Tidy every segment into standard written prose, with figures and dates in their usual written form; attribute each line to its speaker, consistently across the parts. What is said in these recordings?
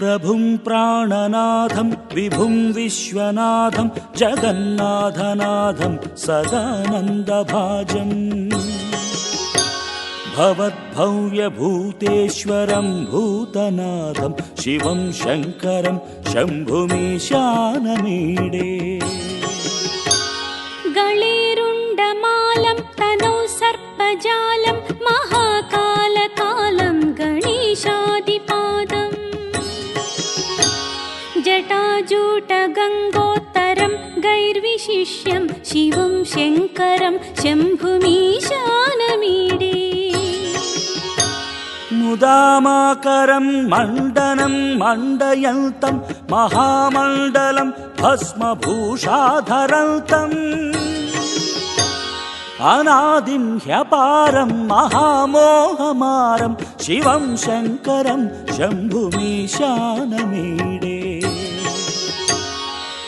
Speaker 1: प्रभुं प्राणनाथं विभुं विश्वनाथं जगन्नाथनाथं सदानन्दभाजम् भवद्भव्यभूतेश्वरं भूतनाथं शिवं शङ्करं शम्भुमीशानमीडे
Speaker 2: गळेरुण्डमालं तनौ सर्पजालं महाकालकालं गणेशादिपादम् जटाजूटगङ्गोत्तरं गैर्विशिष्यं शिवं शङ्करं शम्भुमीशानमीडे
Speaker 1: मुदामाकरं मण्डनं मण्डयन्तं महामण्डलं भस्मभूषाधरन्तम् अनादिं ह्यपारं महामोहमारं शिवं शङ्करं शम्भुमीशानमीडे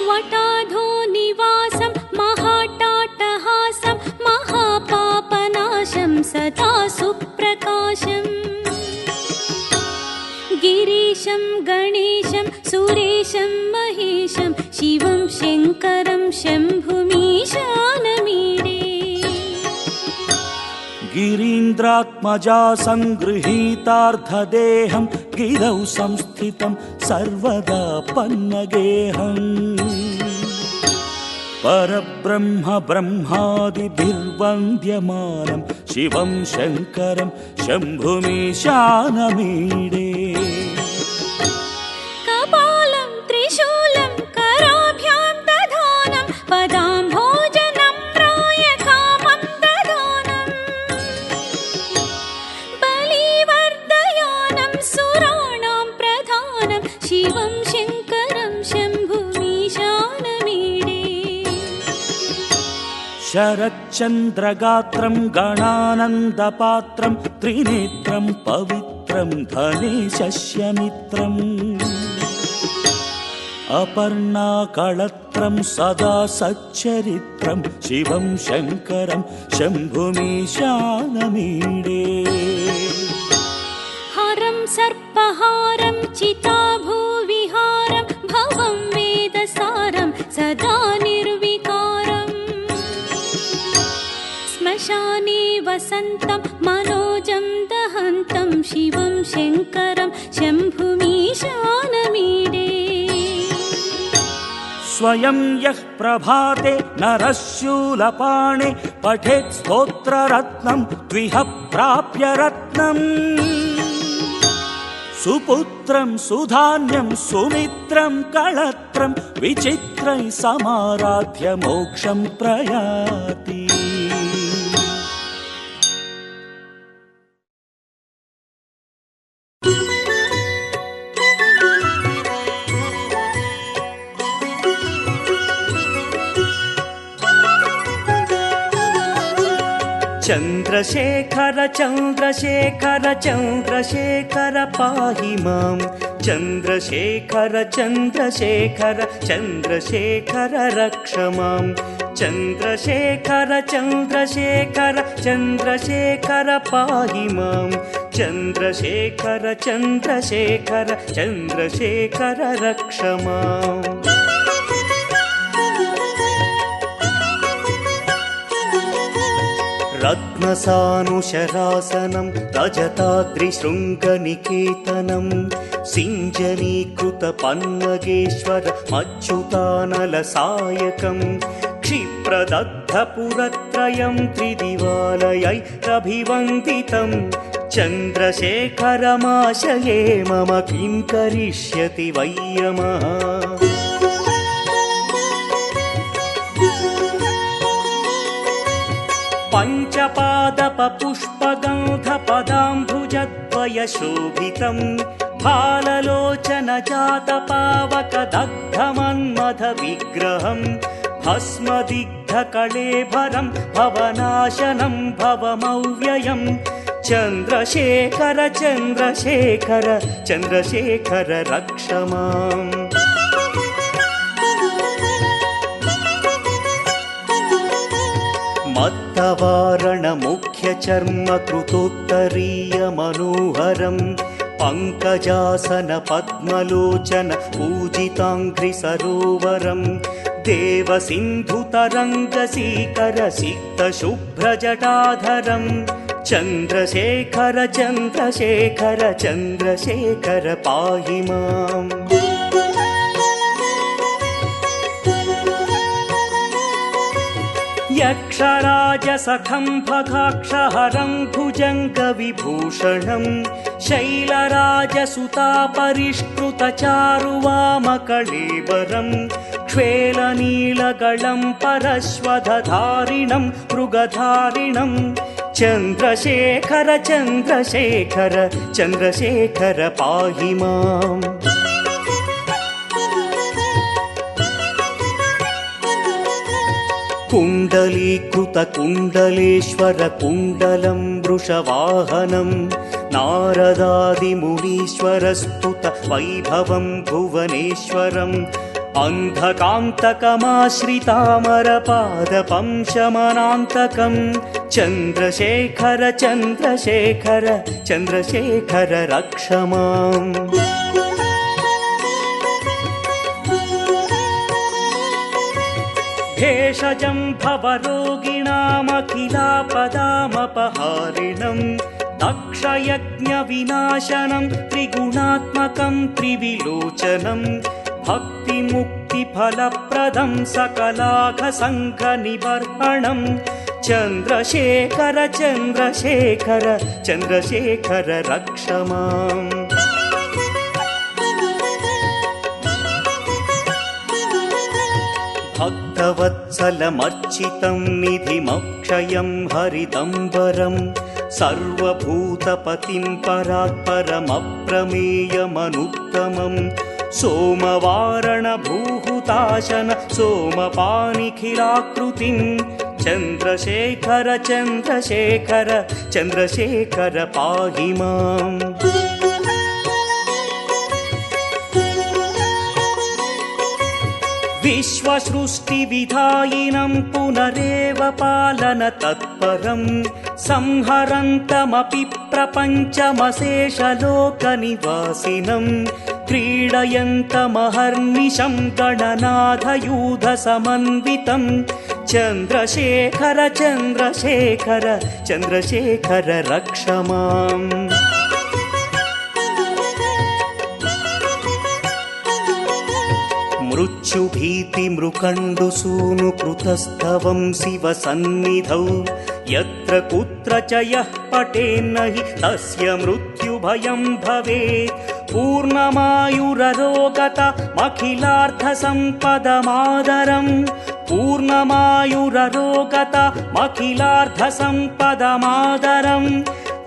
Speaker 2: वटाधोनिवासं महाटाटहासं महापापनाशं सदा सुप्रकाशम् गिरीशं गणेशं सुरेशं महेशं शिवं शङ्करं शम्भुमीशानमीडे
Speaker 1: गिरीन्द्रात्मजा सङ्गृहीतार्धदेहं गिरौ संस्थितं सर्वदा पन्नगेहम् परब्रह्म ब्रह्मादिभिर्वन्द्यमानं शिवं शङ्करं शम्भुमीशानमीडे
Speaker 2: कपालं त्रिशूलं कराभ्यां दधानं पदाम्भोजनं प्रायकामं दधानं बलिवर्धयानं सुराणां प्रधानं शिवं शङ्करं शम्भुमीशानमीडे
Speaker 1: शरच्चन्द्रगात्रं गणानन्दपात्रं त्रिनेत्रं पवित्रं धनेशस्यमित्रम् अपर्णाकळत्रं सदा सच्चरित्रं शिवं शङ्करं शम्भुमीशानमीडे
Speaker 2: हरं सर्पहारं चिताभूविहारं भवं वेदसारं सदा निर्विकारम् श्मशाने वसन्तं मनोजं दहन्तं शिवं शङ्करं शम्भुमीशानमीडे
Speaker 1: स्वयं यः प्रभाते नरः शूलपाणे पठेत् स्तोत्ररत्नं द्विह प्राप्य रत्नम् सुपुत्रं सुधान्यं सुमित्रं कळत्रं विचित्रैः समाराध्य मोक्षं प्रयाति चन्द्रशेखर चन्द्रशेखर चन्द्रशेखर पाहि मां चन्द्रशेखर चन्द्रशेखर चन्द्रशेखर रक्ष मां चन्द्रशेखर चन्द्रशेखर चन्द्रशेखर पाहि मां चन्द्रशेखर चन्द्रशेखर चन्द्रशेखर रक्ष माम् रत्नसानुशरासनं रजताद्रिशृङ्गनिकेतनं सिञ्जनीकृतपन्नगेश्वर मच्युतानलसायकं क्षिप्रदग्धपुरत्रयं त्रिदिवालयैरभिवन्दितं चन्द्रशेखरमाशये मम किं करिष्यति वै यमः पञ्चपादपपुष्पगन्धपदाम्भुजद्वयशोभितं फाललोचनजातपावकदग्धमन्मथविग्रहं भस्मदिग्धकळेभरं भवनाशनं भवमव्ययं चन्द्रशेखर चन्द्रशेखर चन्द्रशेखर रक्ष माम् मत्तवारणमुख्यचर्मकृतोत्तरीयमनोहरं पङ्कजासन पद्मलोचन पूजिताङ्घ्रि सरोवरं देवसिन्धुतरङ्गसीकर सिक्तशुभ्रजटाधरं चन्द्रशेखर चन्द्रशेखर चन्द्रशेखर पाहि माम्। यक्षराजसखं भगाक्षहरं भुजङ्गविभूषणं शैलराजसुतापरिष्कृतचारुवामकळेबरं क्ष्वेलनीलगलं परश्वधधारिणं मृगधारिणं चन्द्रशेखर चन्द्रशेखर चन्द्रशेखर पाहि माम्। कुण्डलीकृतकुण्डलेश्वर कुण्डलं वृषवाहनं नारदादिमुनीश्वरस्तुत वैभवं भुवनेश्वरम् अन्धकान्तकमाश्रितामरपादपं शमनान्तकं चन्द्रशेखर चन्द्रशेखर चन्द्रशेखर रक्ष माम्। भेषजं भवरोगिणामखिलापदामपहारिणं दक्षयज्ञविनाशनं त्रिगुणात्मकं त्रिविलोचनं भक्तिमुक्तिफलप्रदं सकलाघसङ्घनिबर्हणं चन्द्रशेखर चन्द्रशेखर चन्द्रशेखर रक्ष माम्। भक्तवत्सलमर्चितं निधिमक्षयं हरितम्बरं सर्वभूतपतिं परात्परमप्रमेयमनुत्तमं सोमवारणभूहुताशन सोमपानिखिलाकृतिं चन्द्रशेखर चन्द्रशेखर चन्द्रशेखर पाहि माम्। विश्वसृष्टिविधायिनं पुनरेव पालन तत्परं संहरन्तमपि प्रपञ्चमशेषलोकनिवासिनं क्रीडयन्तमहर्निशं गणनाथयूधसमन्वितं चन्द्रशेखर चन्द्रशेखर चन्द्रशेखर रक्ष माम्। मृत्युभीतिमृकण्डुसूनुकृतस्तवं शिवसन्निधौ यत्र कुत्र च यः पठेन्न हि तस्य मृत्युभयं भवेत् पूर्णमायुररोगतमखिलार्थसम्पदमादरं पूर्णमायुररोगतमखिलार्थसम्पदमादरं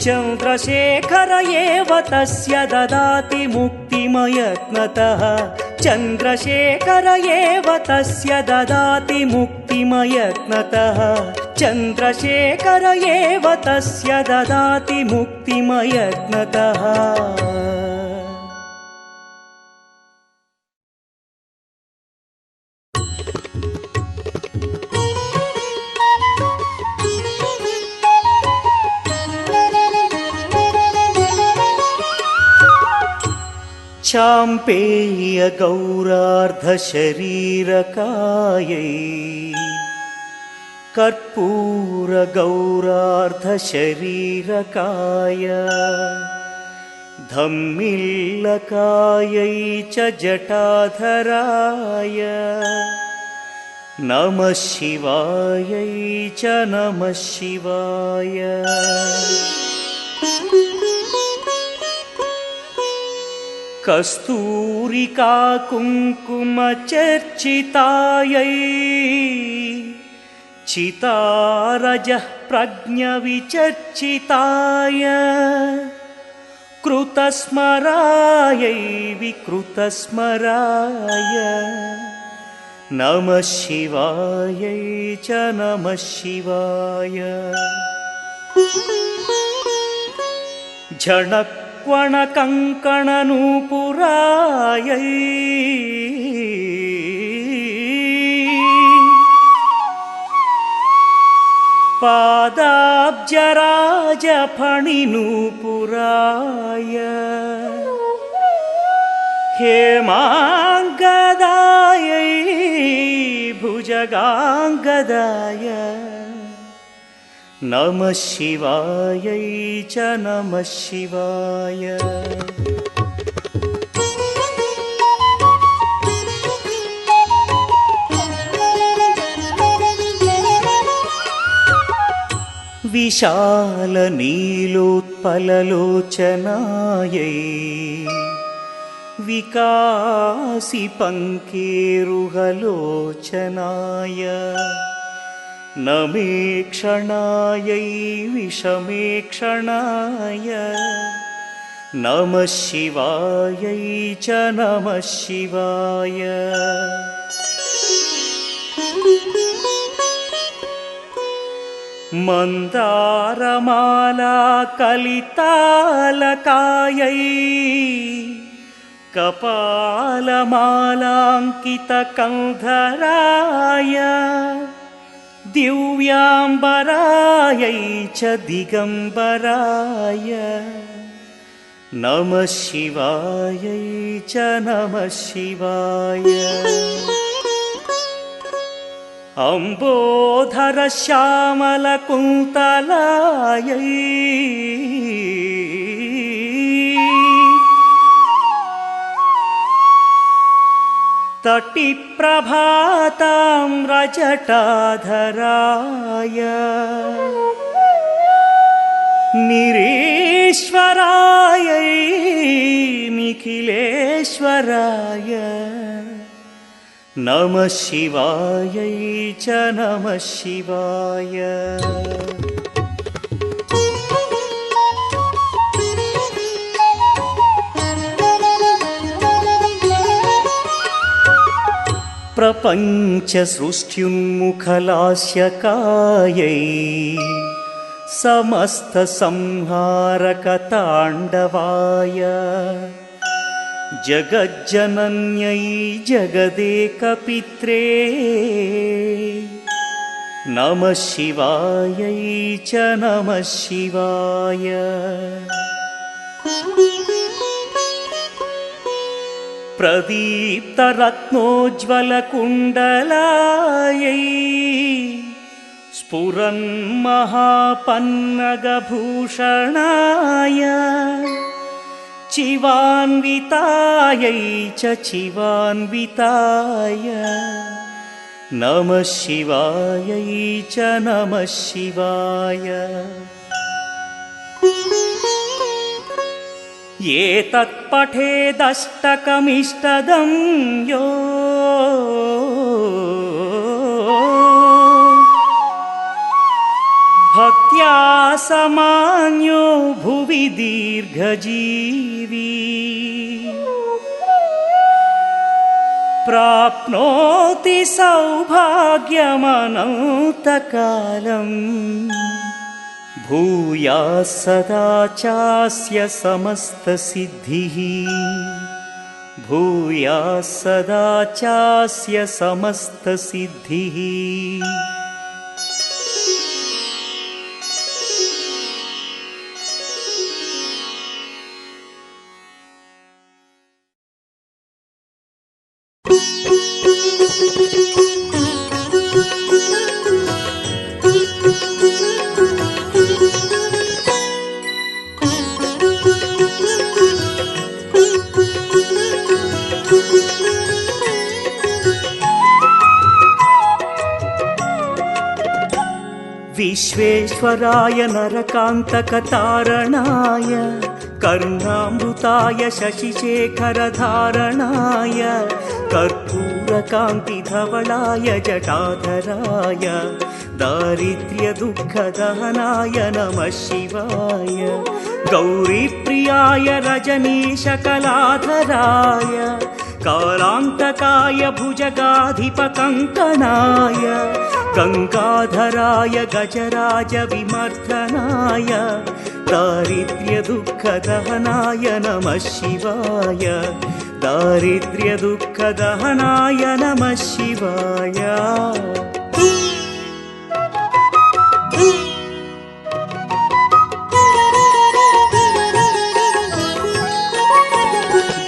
Speaker 1: चन्द्रशेखर एव तस्य ददाति मुक्तिमयत्नतः चन्द्रशेखर एव तस्य ददाति मुक्तिमयत्नतः चन्द्रशेखर एव तस्य ददाति मुक्तिमयत्नतः। चाम्पेय गौरार्धशरीरकायै कर्पूर गौरार्धशरीरकाय धम्मिल्लकायै च जटाधराय नमः शिवायै च नमः शिवाय। कस्तूरिका कुङ्कुमचर्चितायै चितारजः प्रज्ञविचर्चिताय कृतस्मरायै विकृतस्मराय नमः शिवायै च नमः शिवाय। झणक्वणकङ्कणनूपुरायै पादाब्जराजफणिनूपुराय हेमाङ्गदायै भुजगाङ्गदाय नमः शिवायै च नमः शिवाय। विशालनीलोत्पललोचनायै विकासिपङ्केरुहलोचनाय नमेक्षणायै विषमेक्षणाय नमः शिवायै च नमः शिवाय। मन्दारमाला कलितालकायै कपालमालाङ्कितकन्धराय दिव्याम्बरायै च दिगम्बराय नमः शिवायै च नमः शिवाय। अम्बोधरश्यामलकुन्तलायै तटिप्रभाताम्रजटाधराय निरीश्वरायै निखिलेश्वराय नमः शिवायै च नमः शिवाय। प्रपञ्चसृष्ट्युन्मुखलास्यकायै समस्तसंहारकताण्डवाय जगज्जनन्यै जगदेकपित्रे नमः शिवायै च नमः शिवाय। प्रदीप्तरत्नोज्ज्वलकुण्डलायै स्फुरन्महापन्नगभूषणाय चिवान्वितायै च चिवान्विताय नमः शिवायै च नमः शिवाय। एतत्पठेदष्टकमिष्टदं यो भक्त्या समान्यो भुवि दीर्घजीवी प्राप्नोति सौभाग्यमनन्तकालम् भूयात् सदा चास्य समस्तसिद्धिः भूयात् सदा चास्य समस्तसिद्धिः। विश्वेश्वराय नरकान्तकतारणाय करुणामृताय शशिशेखरधारणाय कर्पूरकान्तिधवलाय जटाधराय दारिद्र्यदुःखदहनाय नमः शिवाय। गौरीप्रियाय रजनीशकलाधराय कालान्तकाय भुजगाधिपकङ्कणाय गङ्गाधराय गजराज विमर्दनाय दारिद्र्यदुःखदहनाय नमः शिवाय। दारिद्र्यदुःखदहनाय नमः शिवाय।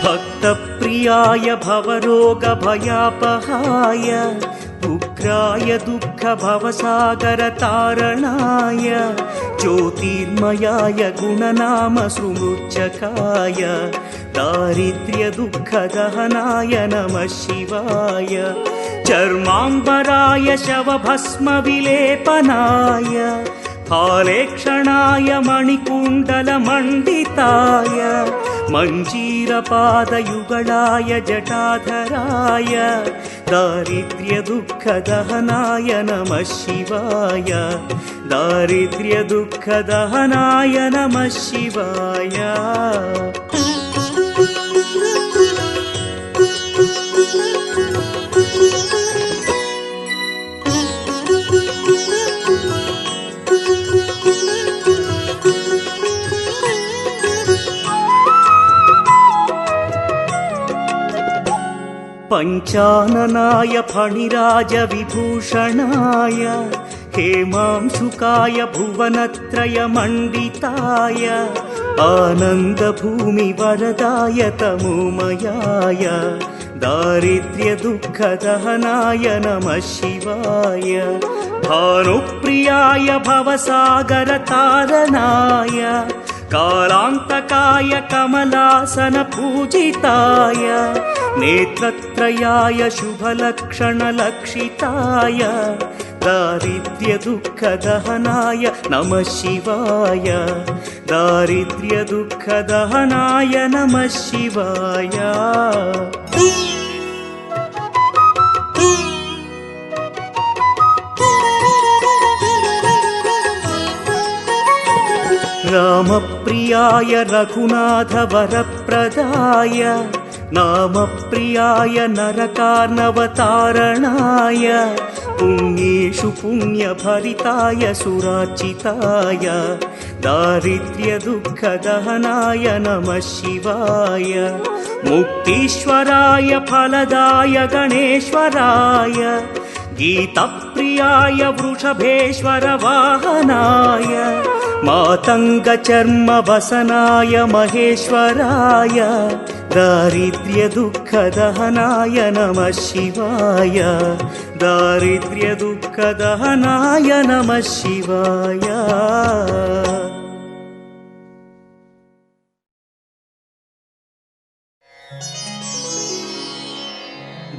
Speaker 1: भक्तप्रिय प्रियाय भवरोगभयापहाय उग्राय दुःखभवसागरतारणाय ज्योतिर्मयाय गुणनामसुमृच्छकाय दारिद्र्यदुःखदहनाय नमः शिवाय चर्माम्बराय शवभस्मविलेपनाय फालेक्षणाय मणिकुण्डलमण्डिताय मञ्जीरपादयुगलाय जटाधराय दारिद्र्यदुःखदहनाय नमः शिवाय दारिद्र्यदुःखदहनाय नमः शिवाय पञ्चाननाय फणिराजविभूषणाय हेमांशुकाय भुवनत्रयमण्डिताय आनन्दभूमिवरदाय तमोमयाय दारिद्र्यदुःखदहनाय नमः शिवाय भानुप्रियाय भवसागरतारणाय कालान्तकाय कमलासनपूजिताय नेत्रत्रयाय शुभलक्षणलक्षिताय दारिद्र्यदुःखदहनाय नमः शिवाय दारिद्र्यदुःखदहनाय नमः शिवाय रामप्रियाय रघुनाथवरप्रदाय नामप्रियाय नरकार्णवतारणाय पुण्येषु पुण्यभरिताय सुरार्चिताय दारिद्र्यदुःखदहनाय नमः शिवाय मुक्तीश्वराय फलदाय गणेश्वराय गीतप्रियाय वृषभेश्वर वाहनाय मातङ्गचर्मवसनाय महेश्वराय दारिद्र्यदुःखदहनाय नमः शिवाय दारिद्र्यदुःखदहनाय नमः शिवाय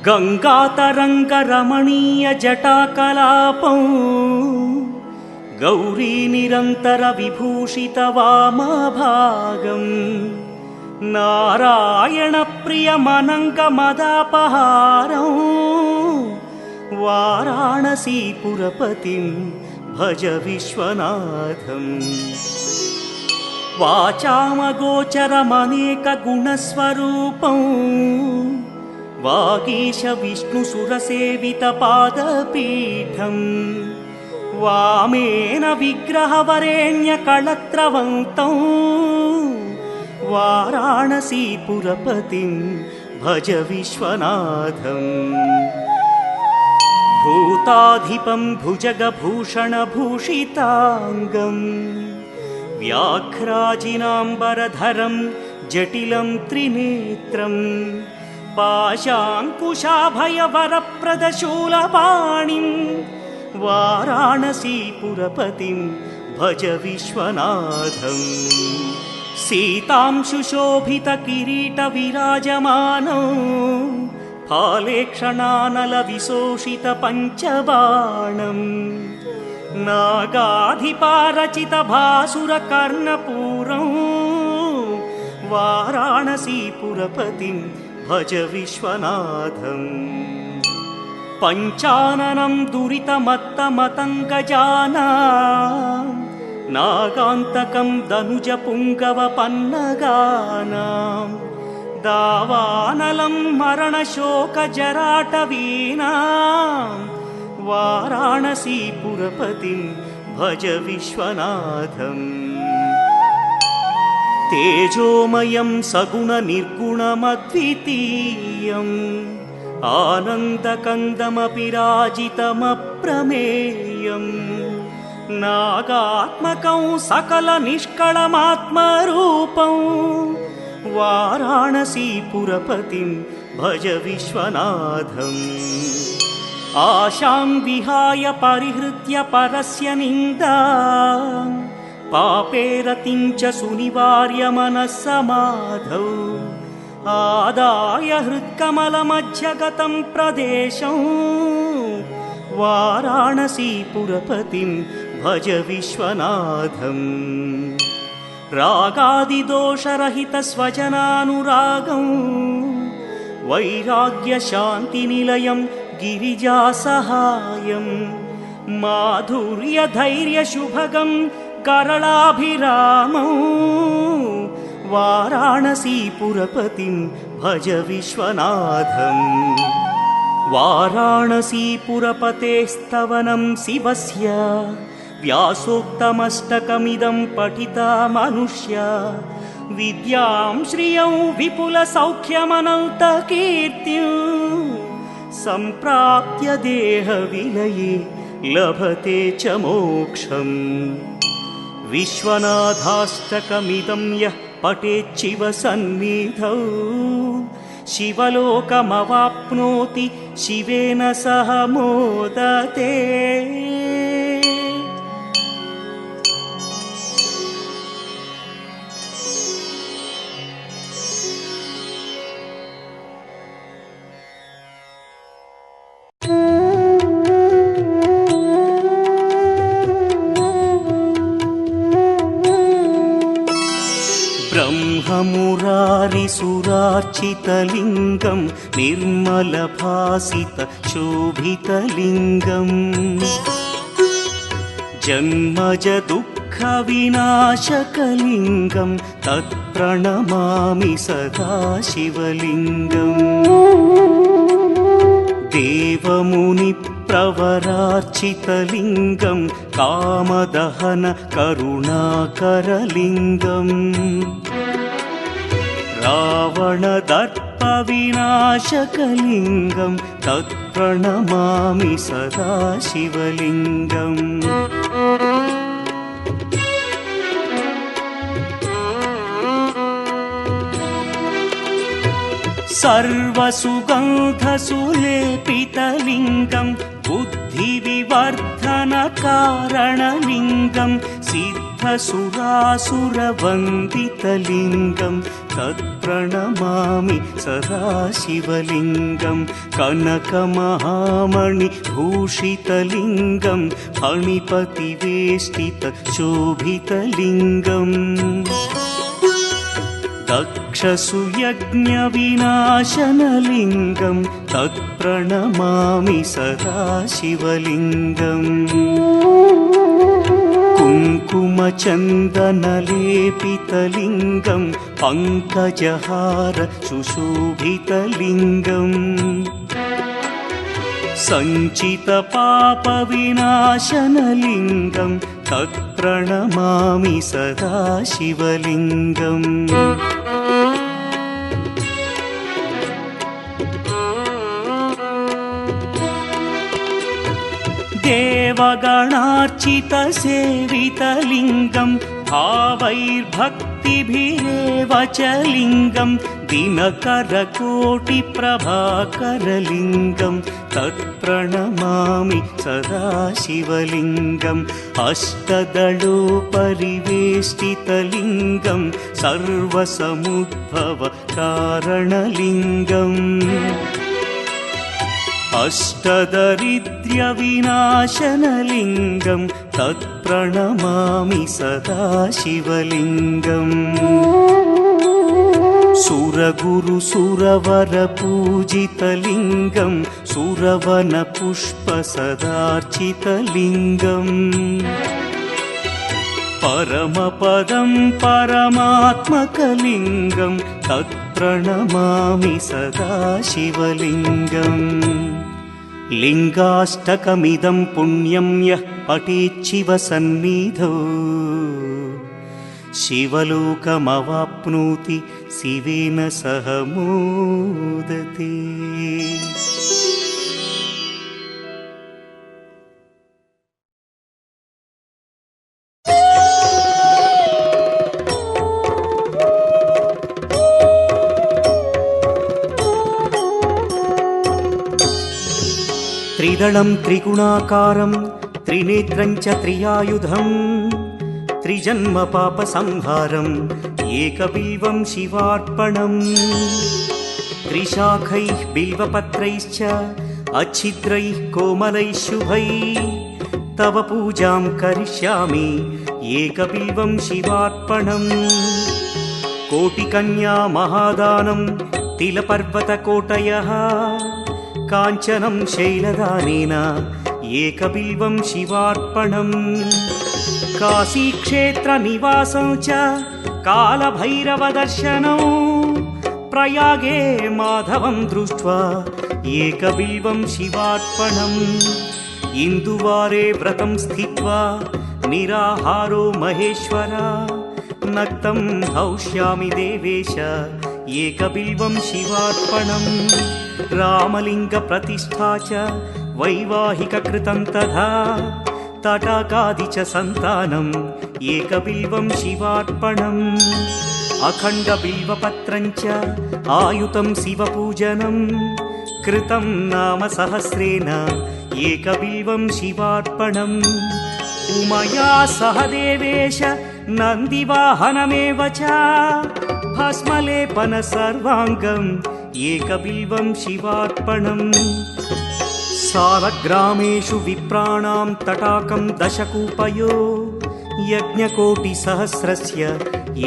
Speaker 1: गङ्गातरङ्गरमणीय जटाकलापं गौरीनिरन्तरविभूषितवामभागं नारायणप्रियमनङ्गमदापहारं वाराणसीपुरपतिं भज विश्वनाथम् वाचामगोचरमनेकगुणस्वरूपं वागीश विष्णुसुरसेवितपादपीठम् वामेन विग्रहवरेण्यकळत्रवन्तं वाराणसीपुरपतिं भज विश्वनाथम् भूताधिपं भुजगभूषणभूषिताङ्गं व्याघ्राजिनाम्बरधरं जटिलं त्रिनेत्रं पाशाङ्कुशाभयवरप्रदशूलपाणिं वाराणसीपुरपतिं भज विश्वनाथम् सीतां सुशोभितकिरीटविराजमानौ फालेक्षणानलविशोषितपञ्चबाणं नागाधिपारचितभासुरकर्णपूरं वाराणसीपुरपतिं भज विश्वनाथम् पञ्चाननं दुरितमत्तमतङ्गजानां नागान्तकं दनुजपुङ्गवपन्नगानां दावानलं मरणशोकजराटवीनां वाराणसीपुरपतिं भज विश्वनाथम् तेजोमयं सगुणनिर्गुणमद्वितीयम् आनन्दकन्दमपि राजितमप्रमेयम् नागात्मकं सकलनिष्कळमात्मरूपं वाराणसीपुरपतिं भज विश्वनाथम् आशां विहाय परिहृत्य परस्य निन्दां पापे रतिं च सुनिवार्य मनः समाधौ आदाय हृत्कमलमध्यगतं प्रदेशं वाराणसीपुरपतिं भज विश्वनाथम् रागादिदोषरहितस्वजनानुरागं वैराग्यशान्तिनिलयं गिरिजासहायं माधुर्यधैर्यशुभगं करलाभिरामं वाराणसीपुरपतिं भज विश्वनाथम् वाराणसीपुरपतेस्तवनं शिवस्य व्यासोक्तमष्टकमिदं पठिता मनुष्या विद्यां श्रियं विपुलसौख्यमनन्तकीर्तिं सम्प्राप्य देहविलये लभते च मोक्षम् विश्वनाथाष्टकमिदं यः पठेच्छिव सन्निधौ शिवलोकमवाप्नोति शिवेन सह मोदते ब्रह्ममुरारिसुरार्चितलिङ्गं निर्मलभासितशोभितलिङ्गम् जन्मजदुःखविनाशकलिङ्गं तत्प्रणमामि सदा शिवलिङ्गम् देवमुनिप्रवरार्चितलिङ्गं कामदहन करुणाकरलिङ्गम् रावणदर्पविनाशकलिङ्गं तत्प्रणमामि सदा शिवलिङ्गम् सर्वसुगन्धसुलेपितलिङ्गं बुद्धिविवर्धनकारणलिङ्गं सिद्धसुरासुरवन्दितलिङ्गं तत्प्रणमामि सदा शिवलिङ्गं कनकमहामणिभूषितलिङ्गं फणिपतिवेष्टितशोभितलिङ्गम् दक्षसुयज्ञविनाशनलिङ्गं तत्प्रणमामि सदा शिवलिङ्गम् कुङ्कुमचन्दनलेपितलिङ्गं पङ्कजहार सुशोभितलिङ्गम् सञ्चितपापविनाशनलिङ्गं तत्प्रणमामि सदा शिवलिङ्गम् देवगणार्चितसेवितलिङ्गं भावैर्भक्तिभिरेव च लिङ्गं दिनकरकोटिप्रभाकरलिङ्गं तत्प्रणमामि सदा शिवलिङ्गम् अष्टदलोपरिवेष्टितलिङ्गं सर्वसमुद्भवकारणलिङ्गम् अष्टदरिद्र्यविनाशनलिङ्गं तत्प्रणमामि सदा शिवलिङ्गम् सुरगुरुसुरवरपूजितलिङ्गं सुरवनपुष्पसदार्चितलिङ्गम् परमपदं परमात्मकलिङ्गं तत्प्रणमामि सदा शिवलिङ्गम् लिङ्गाष्टकमिदं पुण्यं यः पठेच्छिव सन्निधौ शिवलोकमवाप्नोति शिवेन सह मोदते। त्रिदलं त्रिगुणाकारं त्रिनेत्रं च त्रियायुधं त्रिजन्म पापसंहारम् एकबिल्वं शिवार्पणम् त्रिशाखैः बिल्वपत्रैश्च अच्छिद्रैः कोमलैः शुभैः तव पूजां करिष्यामि एकबिल्वं शिवार्पणम् कोटिकन्या महादानं तिलपर्वतकोटयः काञ्चनं शैलदानेन एकबिल्वं शिवार्पणम् काशीक्षेत्रनिवासं च कालभैरवदर्शनौ प्रयागे माधवं दृष्ट्वा एकबिल्वं शिवार्पणम् इन्दुवारे व्रतं स्थित्वा निराहारो महेश्वर नक्तं हौष्यामि देवेश एकबिल्वं शिवार्पणम् रामलिङ्गप्रतिष्ठा च वैवाहिककृतं तथा तटाकादि च सन्तानम् एकबिल्वं शिवार्पणम् अखण्डबिल्वपत्रं च आयुतं शिवपूजनं कृतं नाम सहस्रेण एकबिल्वं शिवार्पणम् उमया सह देवेश नन्दिवाहनमेव च भस्मलेपन सर्वाङ्गम् एकबिल्वं शिवार्पणम् सालग्रामेषु विप्राणां तटाकं दशकूपयो यज्ञकोटिसहस्रस्य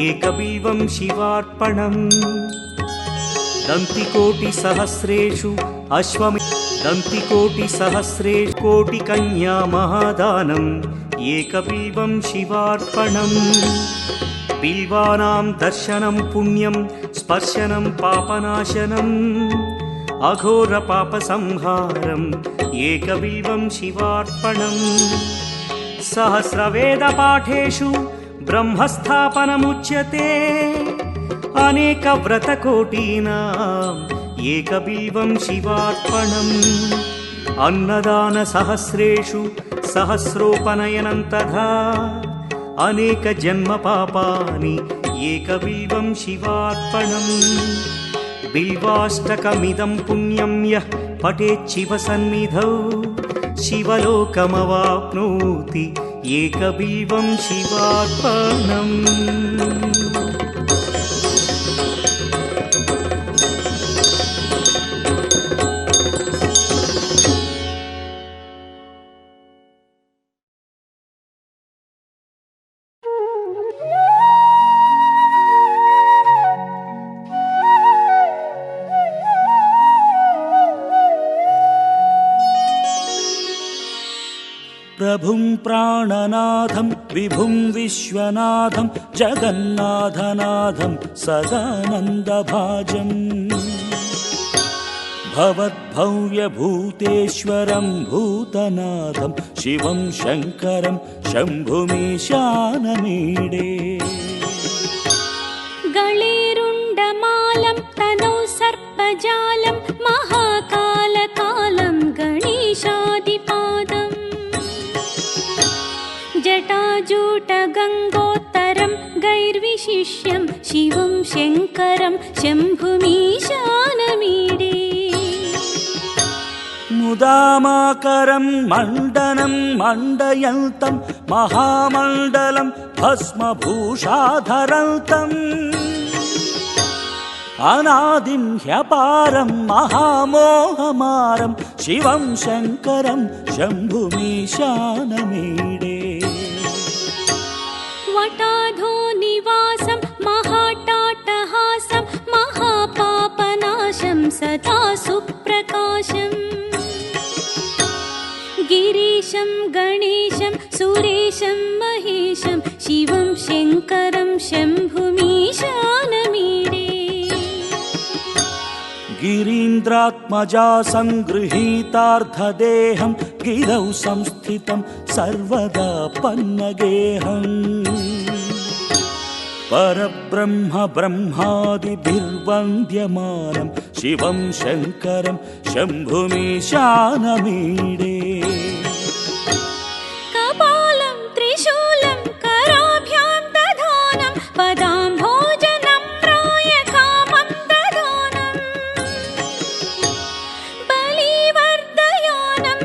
Speaker 1: एकबिल्वं शिवार्पणम् दन्तिकोटिसहस्रेषु कोटिकन्या महादानम् एकबिल्वं शिवार्पणम् बिल्वानां दर्शनं पुण्यं स्पर्शनं पापनाशनम् अघोरपापसंहारम् एकबिल्वं शिवार्पणम् सहस्रवेदपाठेषु ब्रह्मस्थापनमुच्यते अनेकव्रतकोटीनाम् एकबिल्वं शिवार्पणम् अन्नदानसहस्रेषु सहस्रोपनयनं तथा अनेकजन्मपापानि एकबिल्वं शिवार्पणम् बिल्वाष्टकमिदं पुण्यं यः पठेच्छिवसन्निधौ शिवलोकमवाप्नोति एकबिल्वं शिवार्पणम्
Speaker 3: प्रभुं प्राणनाथं विभुं विश्वनाथं जगन्नाथनाथं सदानन्दभाजम् भवद्भव्यभूतेश्वरं भूतनाथं शिवं शङ्करं शम्भुमीशानमीडे
Speaker 2: गळेरुण्डमालं तनौ सर्पजालं महाकालकालं गणेशादिपादम् जटाजूटगङ्गोत्तरं गैर्विशिष्यं शिवं शङ्करं शम्भुमीशानमीडे
Speaker 3: मुदामाकरं मण्डनं मण्डयन्तं महामण्डलं भस्मभूषाधरन्तम् अनादिं ह्यपारं महामोहमारं शिवं शङ्करं शम्भुमीशानमीडे
Speaker 2: वटाधो निवासं महाटाटहासं महापापनाशं सदा सुप्रकाशम् गिरीशं गणेशं सुरेशं महेशं शिवं शङ्करं शम्भुमीशानमीडे
Speaker 3: गिरीन्द्रात्मजा सङ्गृहीतार्धदेहं गिरौ संस्थितं सर्वदा पन्नगेहम् परब्रह्म ब्रह्मादिभिर्वन्द्यमानं शिवं शङ्करं शम्भुमीशानमीडे
Speaker 2: कपालं त्रिशूलं कराभ्यां दधानं पदाम्भोजनं प्रायकामं दधानं बलिवर्धयानं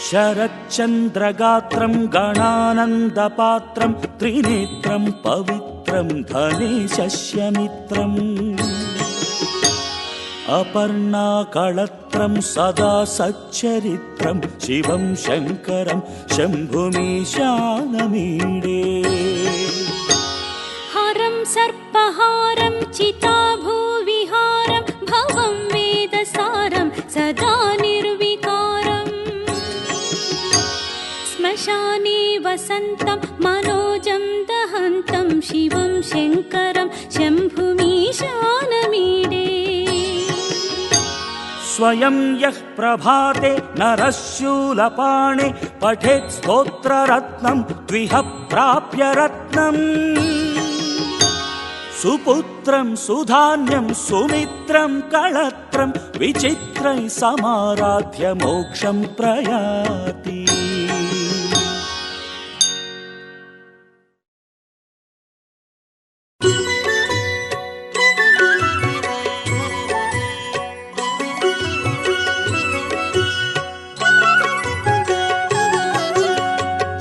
Speaker 3: शरच्चन्द्रगात्रं गणानन्दपात्रं त्रिनेत्रं पवित्रं धनेशस्यमित्रम् अपर्णाकळत्रं सदा सच्चरित्रं शिवं शङ्करं शम्भुमीशानमीडे
Speaker 2: हरं सर्पहारं चिताभूविहारं भवं वेदसारं सदा निर्विकारम् श्मशाने वसन्तं मनोजं दहन्तं शिवं शङ्करं शम्भुमीशानमीडे
Speaker 3: स्वयं यः प्रभाते नरः शूलपाणे पठेत् स्तोत्ररत्नं द्विह प्राप्य रत्नम् सुपुत्रं सुधान्यं सुमित्रं कळत्रं विचित्रैः समाराध्य मोक्षं प्रयाति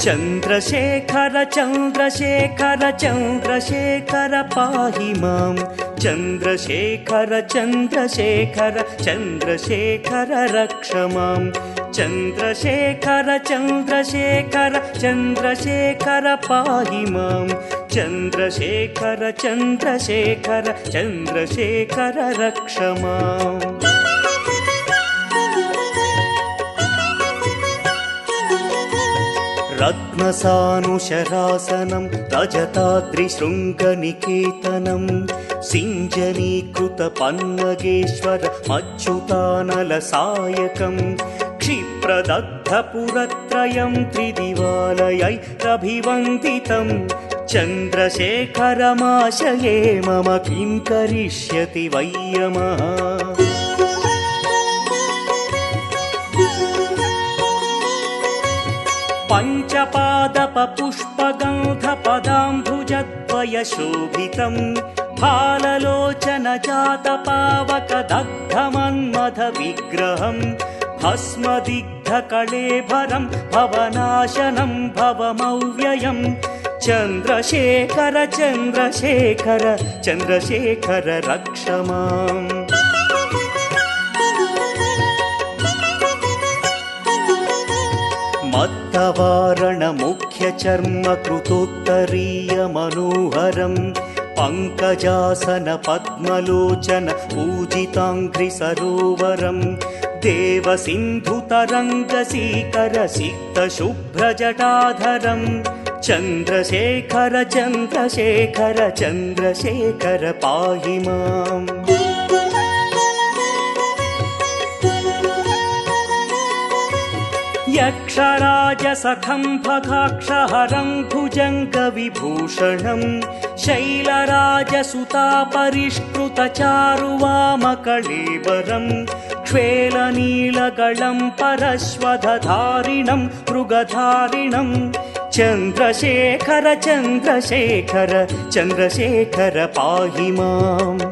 Speaker 1: चन्द्रशेखर चन्द्रशेखर चन्द्रशेखर पाहि मां चन्द्रशेखर चन्द्रशेखर चन्द्रशेखर रक्ष मां चन्द्रशेखर चन्द्रशेखर चन्द्रशेखर पाहि मां चन्द्रशेखर चन्द्रशेखर चन्द्रशेखर रक्ष माम् रत्नसानुशरासनं रजताद्रिशृङ्गनिकेतनं सिञ्जनीकृतपन्नगेश्वर मच्युतानलसायकं क्षिप्रदग्धपुरत्रयं त्रिदिवालयैरभिवन्दितं चन्द्रशेखरमाशये मम किं करिष्यति वै यमः पञ्चपादपपुष्पगन्धपदाम्बुजद्वयशोभितं फाललोचनजातपावकदग्धमन्मथविग्रहं भस्मदिग्धकळेभरं भवनाशनं भवमव्ययं चन्द्रशेखर चन्द्रशेखर चन्द्रशेखर रक्ष माम् मत्तवारणमुख्यचर्मकृतोत्तरीयमनोहरं पङ्कजासन पद्मलोचन पूजिताङ्घ्रिसरोवरं देवसिन्धुतरङ्गसीकरसिक्तशुभ्रजटाधरं चन्द्रशेखर चन्द्रशेखर चन्द्रशेखर पाहि माम् यक्षराजसखं भगाक्षहरं भुजङ्गविभूषणं शैलराजसुतापरिष्कृतचारुवामकळेबरं क्ष्वेलनीलगलं परश्वधधारिणं मृगधारिणं चन्द्रशेखर चन्द्रशेखर चन्द्रशेखर पाहि माम्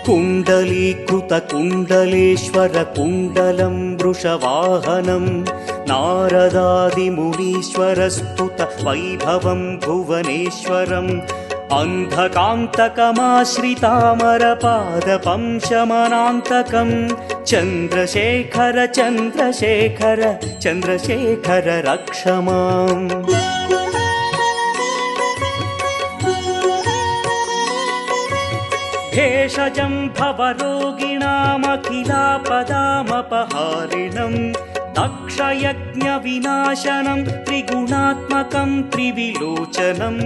Speaker 1: कुण्डलीकृतकुण्डलेश्वर कुण्डलं वृषवाहनं नारदादिमुनीश्वरस्तुत वैभवं भुवनेश्वरम् अन्धकान्तकमाश्रितामरपादपं शमनान्तकं चन्द्रशेखर चन्द्रशेखर चन्द्रशेखर रक्ष माम् भेषजं भवरोगिणामखिलापदामपहारिणं दक्षयज्ञविनाशनं त्रिगुणात्मकं त्रिविलोचनं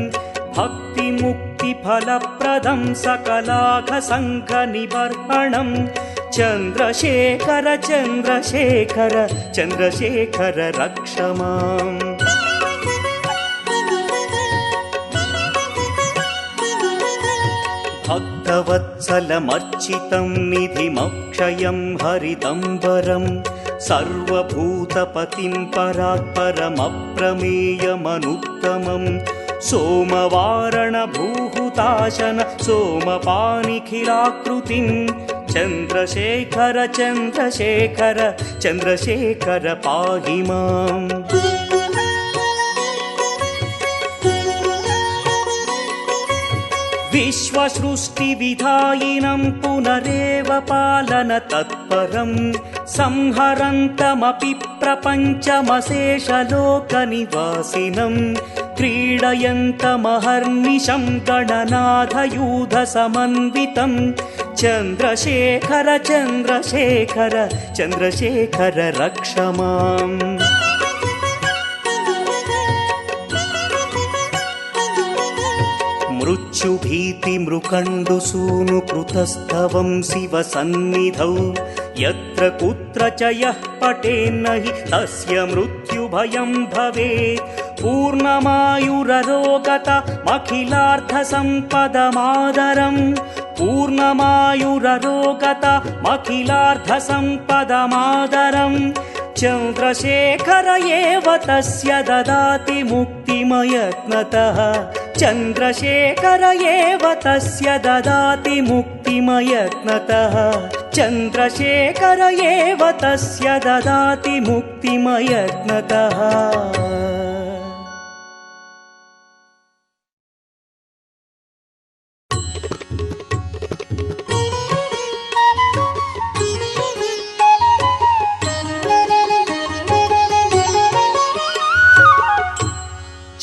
Speaker 1: भक्तिमुक्तिफलप्रदं सकलाघसङ्घनिबर्हणं चन्द्रशेखर चन्द्रशेखर चन्द्रशेखर रक्ष माम् भक्तवत्सलमर्चितं निधिमक्षयं हरिदम्बरं सर्वभूतपतिं परात्परमप्रमेयमनुत्तमं सोमवारणभूहुताशन सोमपानिखिलाकृतिं चन्द्रशेखर चन्द्रशेखर चन्द्रशेखर पाहि माम् विश्वसृष्टिविधायिनं पुनरेव पालन तत्परं संहरन्तमपि प्रपञ्चमशेषलोकनिवासिनं क्रीडयन्तमहर्निशं गणनाथयूधसमन्वितं चन्द्रशेखर चन्द्रशेखर चन्द्रशेखर रक्ष माम् मृत्युभीति मृकण्डुसूनु कृतस्तवं शिवसन्निधौ यत्र कुत्र च यः पठेन्न हि तस्य मृत्युभयं भवेत् पूर्णमायुररोगतमखिलार्थसम्पदमादरम् पूर्णमायुररोगतमखिलार्थसम्पदमादरम् चन्द्रशेखर एव तस्य ददाति मुक्तिमयत्नतः चन्द्रशेखर एव तस्य ददाति मुक्तिमयत्नतः चन्द्रशेखर एव तस्य ददाति मुक्तिमयत्नतः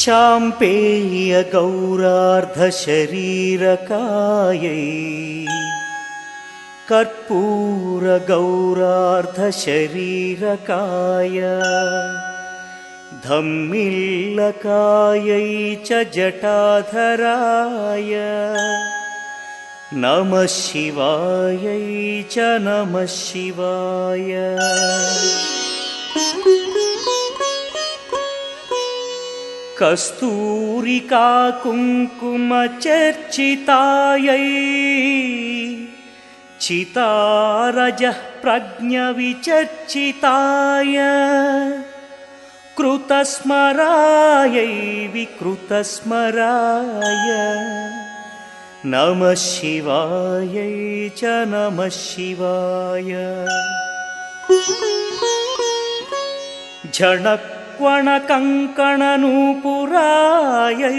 Speaker 1: चाम्पेय गौरार्धशरीरकायै कर्पूर गौरार्धशरीरकाय धम्मिल्लकायै च जटाधराय नमः शिवायै च नमः शिवाय कस्तूरिका कुङ्कुमचर्चितायै चितारजः प्रज्ञविचर्चिताय कृतस्मरायै विकृतस्मराय नमः शिवायै च नमः शिवाय झणक्वणकङ्कणनूपुरायै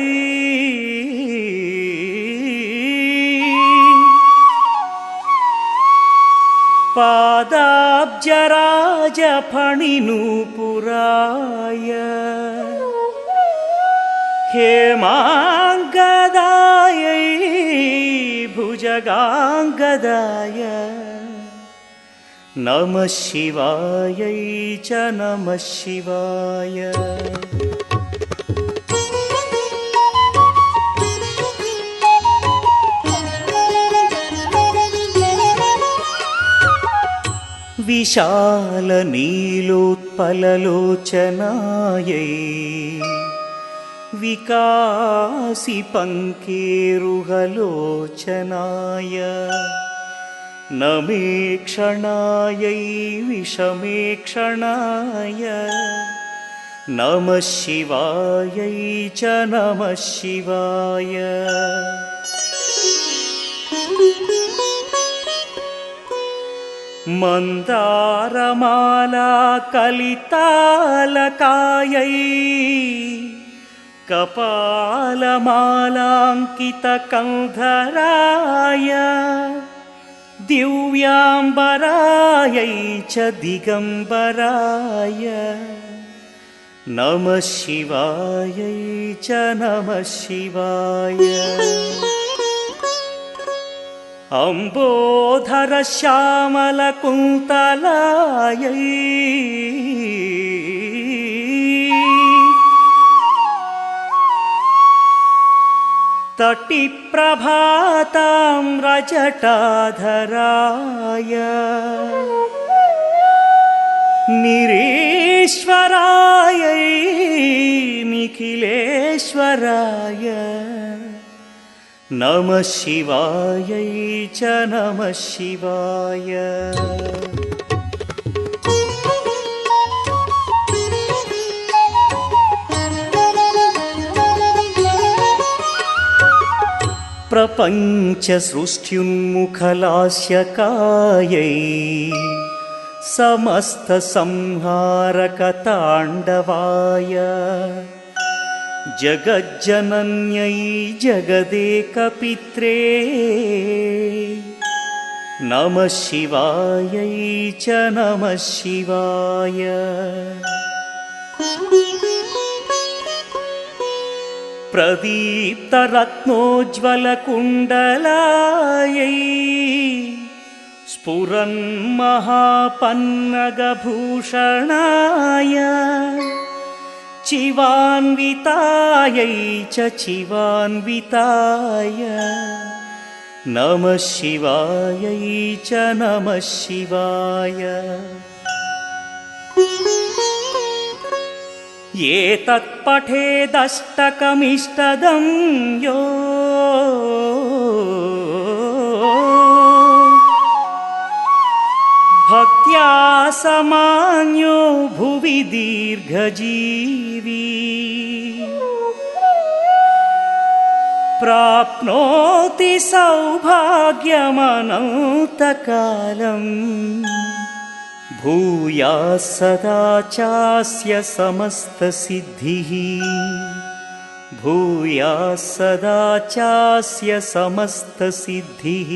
Speaker 1: पादाब्जराजफणिनूपुराय हेमाङ्गदायै भुजगाङ्गदाय नमः शिवायै च नमः शिवाय विशालनीलोत्पललोचनायै विकासिपङ्केरुहलोचनाय नमेक्षणायै विषमेक्षणाय नमः शिवायै च नमः शिवाय मन्दारमाला कलितालकायै कपालमालाङ्कितकन्धराय दिव्याम्बरायै च दिगम्बराय नमः शिवायै च नमः शिवाय अम्बोधरश्यामलकुन्तलायै तटिप्रभाताम्रजटाधराय निरीश्वरायै निखिलेश्वराय नमः शिवायै च नमः शिवाय प्रपञ्चसृष्ट्युन्मुखलास्यकायै समस्तसंहारकताण्डवाय जगज्जनन्यै जगदेकपित्रे नमः शिवायै च नमः शिवाय। प्रदीप्तरत्नोज्ज्वलकुण्डलायै स्फुरन्महापन्नगभूषणाय चिवान्वितायै च चिवान्विताय नमः शिवायै च नमः शिवाय। एतत्पठेदष्टकमिष्टदं यो भक्त्या समान्यो भुवि दीर्घजीवी प्राप्नोति सौभाग्यमनन्तकालम् भूयात् सदा चास्य समस्तसिद्धिः भूयात् सदा चास्य समस्तसिद्धिः।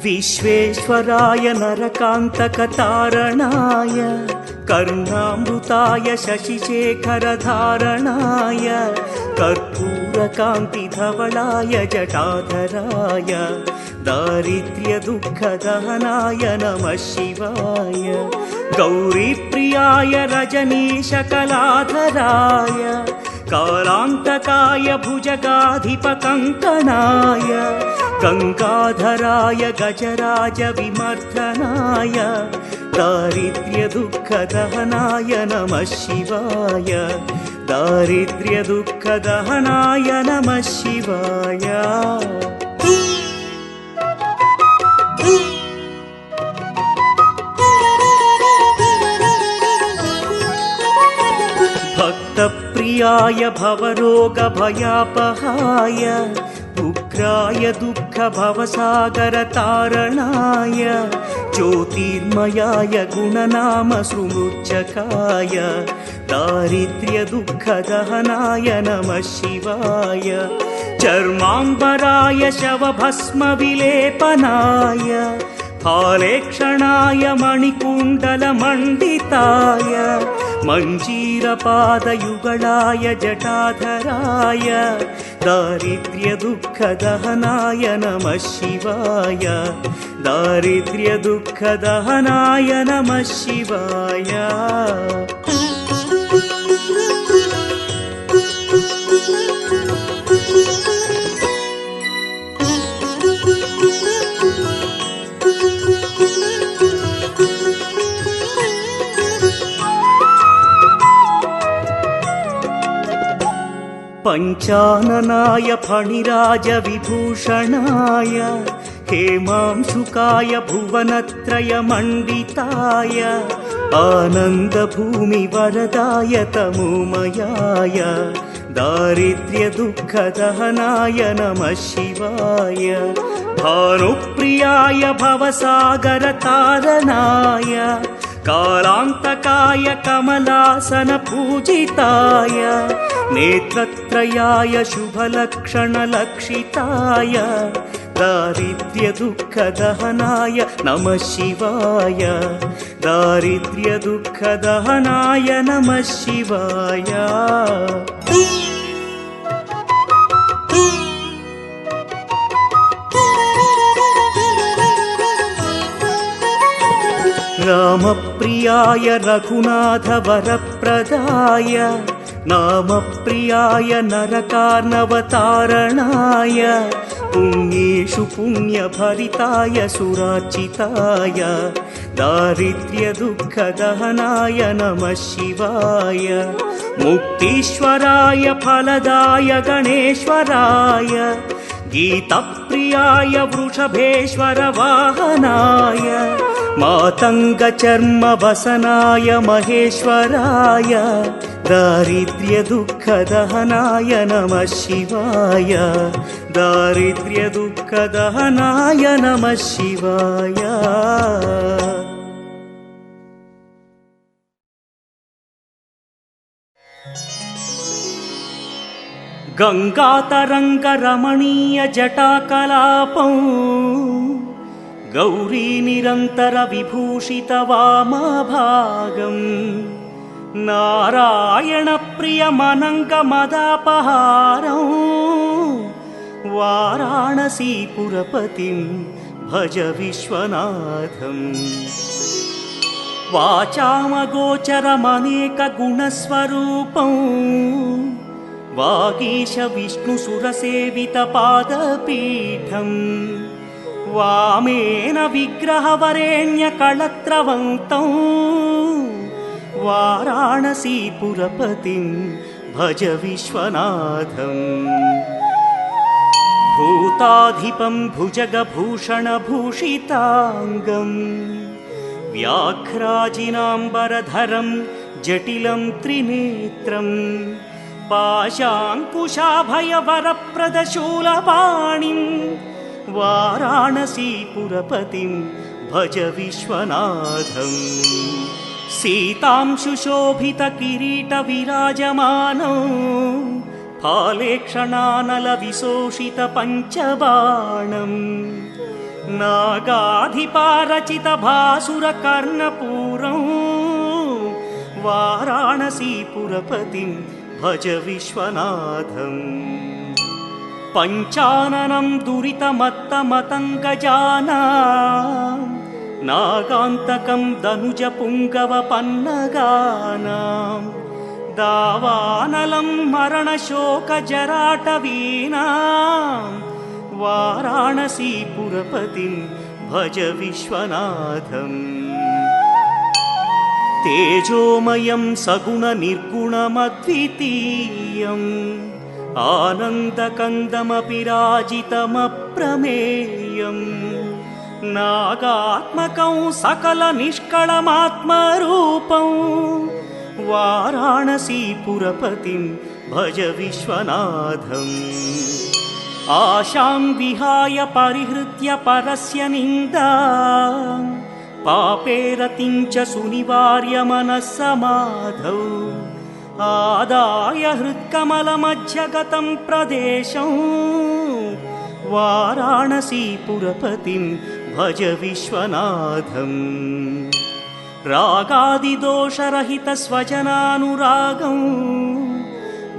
Speaker 1: विश्वेश्वराय नरकान्तकतारणाय कर्णामृताय शशिशेखरधारणाय कर्पूरकान्तिधवलाय जटाधराय दारिद्र्यदुःखदहनाय नमः शिवाय। गौरीप्रियाय रजनीशकलाधराय कालान्तकाय भुजगाधिपकङ्कणाय गङ्गाधराय गजराज विमर्दनाय दारिद्र्यदुःखदहनाय नमः शिवाय दारिद्र्यदुःखदहनाय नमः शिवाय। भक्तप्रियाय भवरोगभयापहाय उग्राय दुःखभवसागरतारणाय ज्योतिर्मयाय गुणनामसुमृच्छकाय दारिद्र्यदुःखदहनाय नमः शिवाय। चर्माम्बराय शवभस्मविलेपनाय फालेक्षणाय मणिकुण्डलमण्डिताय मञ्जीरपादयुगलाय जटाधराय दारिद्र्यदुःखदहनाय नमः शिवाय दारिद्र्यदुःखदहनाय नमः शिवाय। पञ्चाननाय फणिराजविभूषणाय हेमांशुकाय भुवनत्रयमण्डिताय आनन्दभूमिवरदाय तमोमयाय दारिद्र्यदुःखदहनाय नमः शिवाय। भानुप्रियाय भवसागरतारणाय कालान्तकाय कमलासनपूजिताय नेत्रत्रयाय शुभलक्षणलक्षिताय दारिद्र्यदुःखदहनाय नमः शिवाय दारिद्र्यदुःखदहनाय नमः शिवाय। रामप्रियाय रघुनाथवरप्रदाय नामप्रियाय नरकार्णवतारणाय पुण्येषु पुण्यभरिताय सुरार्चिताय दारिद्र्यदुःखदहनाय नमः शिवाय मुक्तीश्वराय फलदाय गणेश्वराय गीतप्रियाय वृषभेश्वर वाहनाय मातङ्गचर्मवसनाय महेश्वराय दारिद्र्यदुःखदहनाय नमः शिवाय दारिद्र्यदुःखदहनाय नमः शिवाय। गङ्गातरङ्गरमणीय जटाकलापं गौरी निरन्तर विभूषित वामभागम् नारायणप्रियमनङ्गमदापहारं वाराणसीपुरपतिं भज विश्वनाथम् वाचामगोचरमनेकगुणस्वरूपं वागीश विष्णुसुरसेवितपादपीठम् वामेन विग्रहवरेण्यकळत्रवन्तं वाराणसीपुरपतिं भज विश्वनाथम् भूताधिपं भुजगभूषणभूषिताङ्गम् व्याघ्राजिनाम्बरधरं जटिलं त्रिनेत्रम् पाशाङ्कुशाभयवरप्रदशूलपाणिं वाराणसीपुरपतिं भज विश्वनाथम् सीतां सुशोभितकिरीटविराजमानौ फालेक्षणानलविशोषितपञ्चबाणम् नागाधिपारचितभासुरकर्णपूरं वाराणसीपुरपतिं भज विश्वनाथम् पञ्चाननं दुरितमत्तमतङ्गजानां नागान्तकं दनुजपुङ्गवपन्नगानां दावानलं मरणशोकजराटवीनां वाराणसीपुरपतिं भज विश्वनाथम् तेजोमयं सगुणनिर्गुणमद्वितीयम् आनन्दकन्दमपि राजितमप्रमेयम् नागात्मकं सकलनिष्कळमात्मरूपं वाराणसीपुरपतिं भज विश्वनाथम् आशां विहाय परिहृत्य परस्य निन्दां पापेरतिं च सुनिवार्य मनस्समाधौ आदाय हृत्कमलमध्यगतं प्रदेशं वाराणसीपुरपतिं भज विश्वनाथम् रागादिदोषरहितस्वजनानुरागं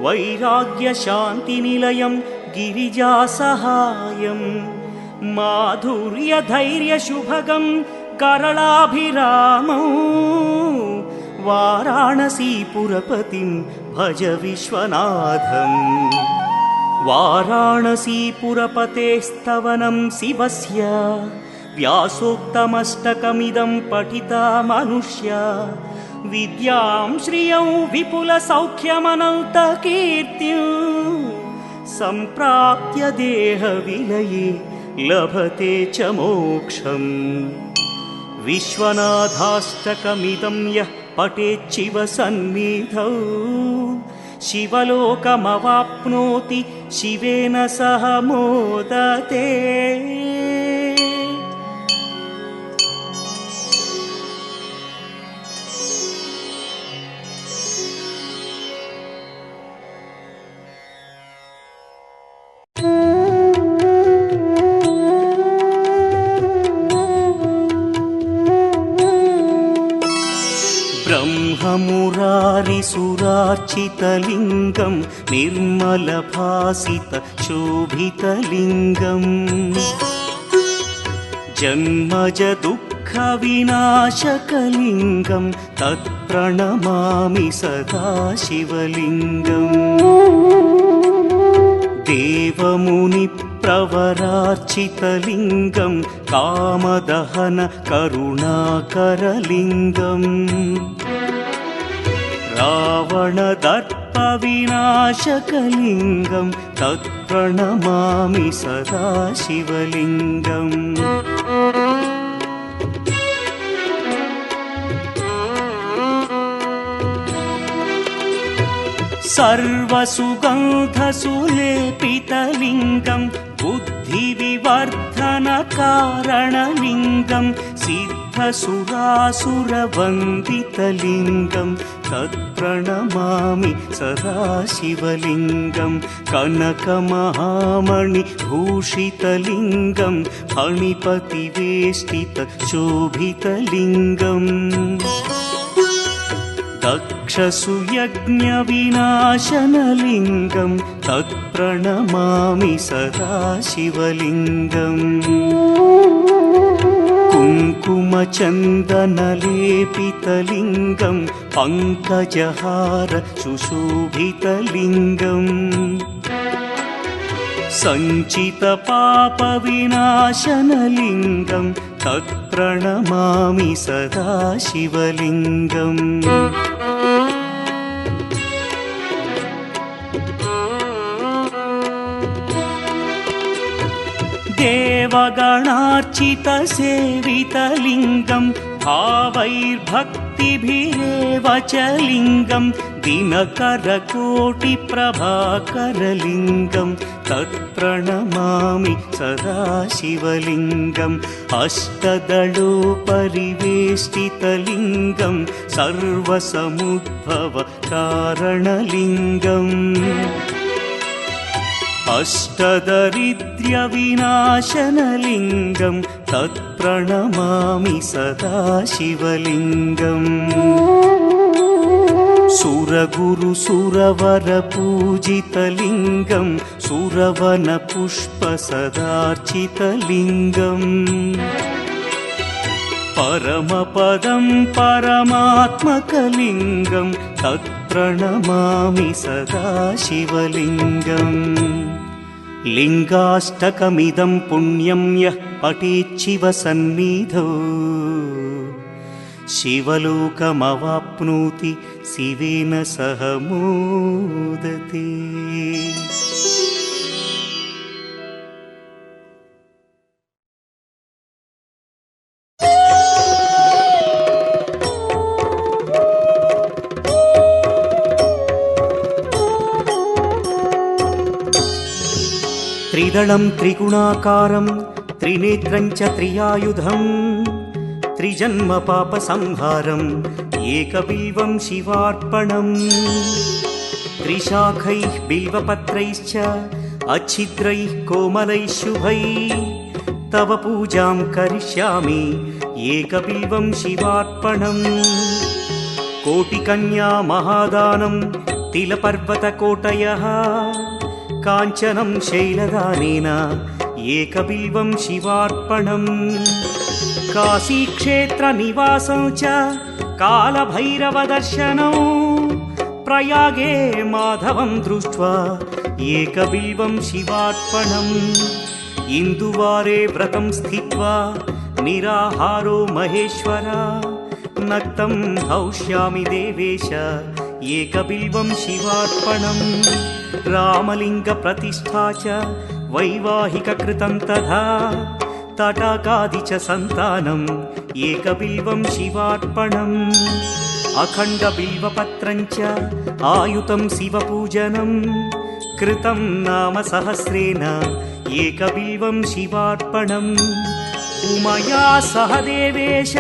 Speaker 1: वैराग्यशान्तिनिलयं गिरिजासहायं माधुर्यधैर्यशुभगं करलाभिरामं वाराणसीपुरपतिं भज विश्वनाथम् वाराणसीपुरपतेस्तवनं शिवस्य व्यासोक्तमष्टकमिदं पठिता मनुष्या विद्यां श्रियं विपुलसौख्यमनन्तकीर्तिं सम्प्राप्य देहविलये लभते च मोक्षम् विश्वनाथाष्टकमिदं यः पठेच्छिव सन्निधौ शिवलोकमवाप्नोति शिवेन सह मोदते। ब्रह्ममुरारिसुरार्चितलिङ्गं निर्मलभासितशोभितलिङ्गम् जन्मज दुःख दुःखविनाशकलिङ्गं तत्प्रणमामि सदा शिवलिङ्गम् देवमुनिप्रवरार्चितलिङ्गं कामदहन करुणाकरलिङ्गम् रावणदर्पविनाशकलिङ्गं तत्प्रणमामि सदा शिवलिङ्गम् सर्वसुगन्धसुलेपितलिङ्गं बुद्धिविवर्धनकारणलिङ्गं सिद्धसुरासुरवन्दितलिङ्गं तत्प्रणमामि सदा शिवलिङ्गं कनकमहामणिभूषितलिङ्गं फणिपतिवेष्टितशोभितलिङ्गम् दक्षसुयज्ञविनाशनलिङ्गं तत्प्रणमामि सदा शिवलिङ्गम् कुङ्कुमचन्दनलेपितलिङ्गं पङ्कजहार सुशोभितलिङ्गम् सञ्चितपापविनाशनलिङ्गं तत्प्रणमामि सदा शिवलिङ्गम् देवगणार्चितसेवितलिङ्गं भावैर्भक्तिभिरेव च लिङ्गं दिनकरकोटिप्रभाकरलिङ्गं तत्प्रणमामि सदा शिवलिङ्गम् अष्टदलोपरिवेष्टितलिङ्गं सर्वसमुद्भवकारणलिङ्गम् अष्टदरिद्र्यविनाशनलिङ्गं तत्प्रणमामि सदा शिवलिङ्गम् सुरगुरुसुरवरपूजितलिङ्गं सुरवनपुष्पसदार्चितलिङ्गम् परमपदं परमात्मकलिङ्गं तत्प्रणमामि सदा शिवलिङ्गम् लिङ्गाष्टकमिदं पुण्यं यः पठेच्छिवसन्निधौ शिवलोकमवाप्नोति शिवेन सह मोदते। त्रिदलं त्रिगुणाकारं त्रिनेत्रं च त्रियायुधं त्रिजन्मपापसंहारम् एकबिल्वं शिवार्पणम् त्रिशाखैः बिल्वपत्रैश्च अच्छिद्रैः कोमलैः शुभैः तव पूजां करिष्यामि एकबिल्वं शिवार्पणम् कोटिकन्या महादानं तिलपर्वतकोटयः काञ्चनं शैलदानेन एकबिल्वं शिवार्पणम् काशीक्षेत्रनिवासं च कालभैरवदर्शनौ प्रयागे माधवं दृष्ट्वा एकबिल्वं शिवार्पणम् इन्दुवारे व्रतं स्थित्वा निराहारो महेश्वर नक्तं हौष्यामि देवेश एकबिल्वं शिवार्पणम् रामलिङ्गप्रतिष्ठा च वैवाहिककृतं तथा तटाकादि च सन्तानम् एकबिल्वं शिवार्पणम् अखण्डबिल्वपत्रं च आयुतं शिवपूजनं कृतं नाम सहस्रेण एकबिल्वं शिवार्पणम् उमया सह देवेश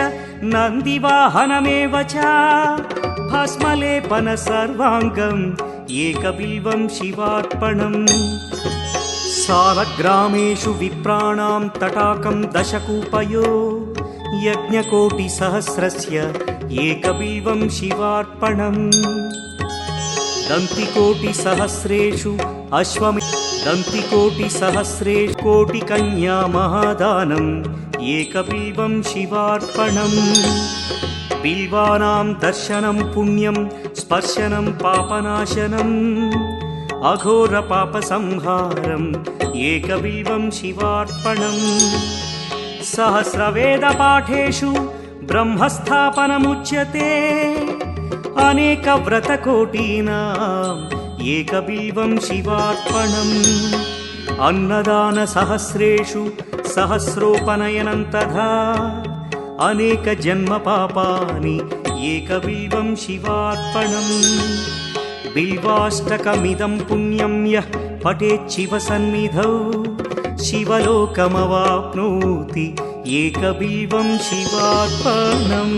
Speaker 1: नन्दिवाहनमेव च भस्मलेपन सर्वाङ्गम् एकबिल्वं शिवार्पणम् सालग्रामेषु विप्राणां तटाकं दशकूपयो यज्ञकोटिसहस्रस्य एकबिल्वं शिवार्पणम् दन्तिकोटिसहस्रेषु दन्तिकोटिसहस्रेषु कोटिकन्या महादानम् ఏకబిల్వం శివార్పణం బిల్వానాం దర్శనం పుణ్యం స్పర్శనం పాపనాశనం అఘోర పాప సంహారం ఏకబిల్వం శివార్పణం సహస్రవేద పాఠేషు బ్రహ్మస్థాపనముచ్యతే అనేక వ్రతకోటీనాం ఏకబిల్వం శివార్పణం అన్నదాన సహస్రేషు సహస్రోపనయనం తథా అనేక జన్మ పాపాని ఏకబిల్వం శివార్పణం బిల్వాష్టకమిదం పుణ్యం యః పఠేచ్చివ సన్నిధౌ శివలోకమవాప్నోతి ఏకబిల్వం శివార్పణం